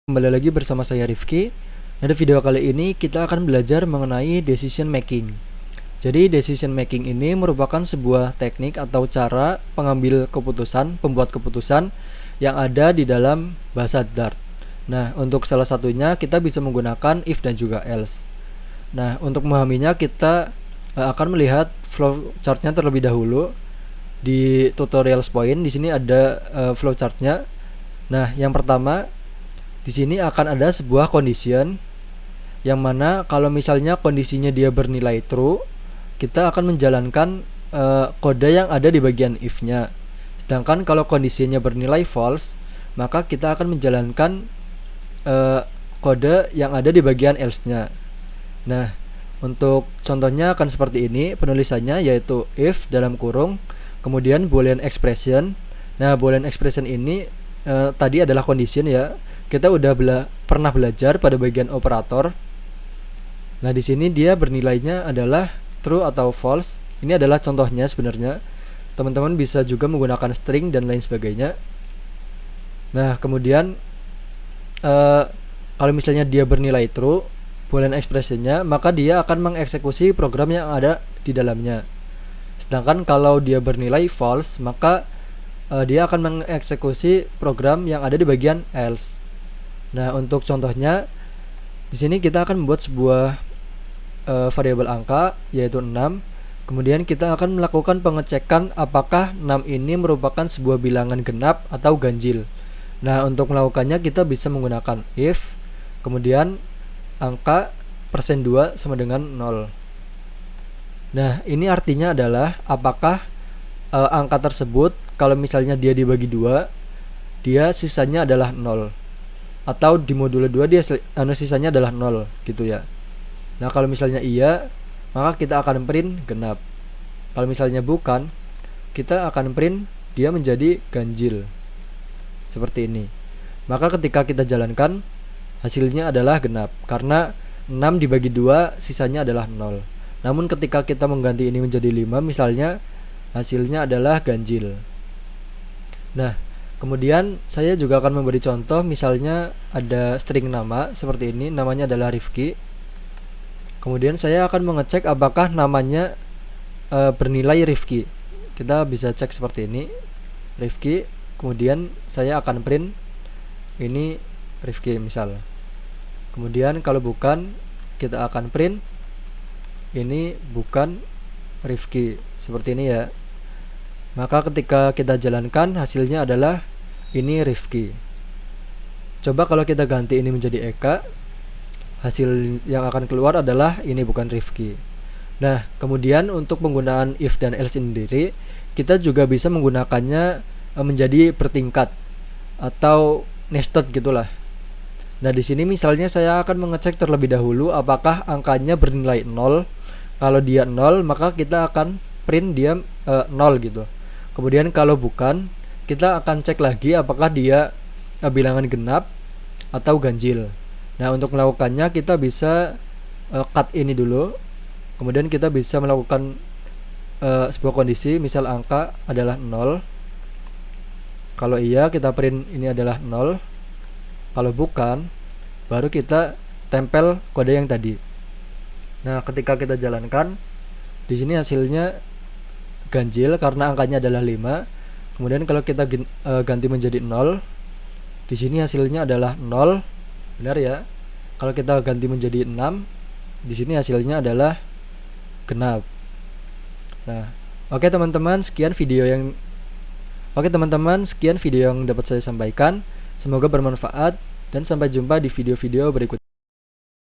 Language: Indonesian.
Kembali lagi bersama saya Rifki. Pada video kali ini kita akan belajar mengenai decision making. Jadi decision making ini merupakan sebuah teknik atau cara pembuat keputusan yang ada di dalam bahasa Dart. Nah, untuk salah satunya kita bisa menggunakan if dan juga else. Nah, untuk memahaminya kita akan melihat flow chartnya terlebih dahulu. Di tutorials point di sini ada flow chartnya. Nah, yang pertama di sini akan ada sebuah condition yang mana kalau misalnya kondisinya dia bernilai true, kita akan menjalankan kode yang ada di bagian if-nya. Sedangkan kalau kondisinya bernilai false, maka kita akan menjalankan kode yang ada di bagian else-nya. Nah, untuk contohnya akan seperti ini penulisannya, yaitu if dalam kurung kemudian boolean expression. Nah, boolean expression ini tadi adalah condition ya. Kita udah pernah belajar pada bagian operator. Nah, di sini dia bernilainya adalah true atau false. Ini adalah contohnya sebenarnya. Teman-teman bisa juga menggunakan string dan lain sebagainya. Nah, kemudian kalau misalnya dia bernilai true, boolean expressionnya, maka dia akan mengeksekusi program yang ada di dalamnya. Sedangkan kalau dia bernilai false, maka dia akan mengeksekusi program yang ada di bagian else. Nah, untuk contohnya di sini kita akan membuat sebuah variabel angka yaitu 6. Kemudian kita akan melakukan pengecekan apakah 6 ini merupakan sebuah bilangan genap atau ganjil. Nah, untuk melakukannya kita bisa menggunakan if kemudian angka %2 sama dengan 0. Nah, ini artinya adalah apakah angka tersebut kalau misalnya dia dibagi 2, dia sisanya adalah 0. Atau di modulo 2 dia sisanya adalah 0 gitu ya. Nah, kalau misalnya iya, maka kita akan print genap. Kalau misalnya bukan, kita akan print dia menjadi ganjil. Seperti ini. Maka ketika kita jalankan, hasilnya adalah genap karena 6 dibagi 2 sisanya adalah 0. Namun ketika kita mengganti ini menjadi 5 misalnya, hasilnya adalah ganjil. Nah, kemudian saya juga akan memberi contoh, misalnya ada string nama seperti ini, namanya adalah Rifki. Kemudian saya akan mengecek apakah namanya bernilai Rifki. Kita bisa cek seperti ini, Rifki. Kemudian saya akan print ini Rifki misal. Kemudian kalau bukan, kita akan print ini bukan Rifki. Seperti ini ya. Maka ketika kita jalankan, hasilnya adalah ini Rifki. Coba kalau kita ganti ini menjadi Eka, hasil yang akan keluar adalah ini bukan Rifki. Nah, kemudian untuk penggunaan if dan else sendiri, kita juga bisa menggunakannya menjadi bertingkat atau nested gitulah. Nah, di sini misalnya saya akan mengecek terlebih dahulu apakah angkanya bernilai 0. Kalau dia 0, maka kita akan print dia 0 gitu. Kemudian kalau bukan, kita akan cek lagi apakah dia bilangan genap atau ganjil. Nah, untuk melakukannya kita bisa cut ini dulu. Kemudian kita bisa melakukan sebuah kondisi, misal angka adalah 0. Kalau iya, kita print ini adalah 0. Kalau bukan, baru kita tempel kode yang tadi. Nah, ketika kita jalankan, di sini hasilnya ganjil karena angkanya adalah 5. Kemudian kalau kita ganti menjadi 0, di sini hasilnya adalah 0. Benar ya? Kalau kita ganti menjadi 6, di sini hasilnya adalah genap. Nah, oke teman-teman, sekian video yang dapat saya sampaikan. Semoga bermanfaat dan sampai jumpa di video-video berikutnya.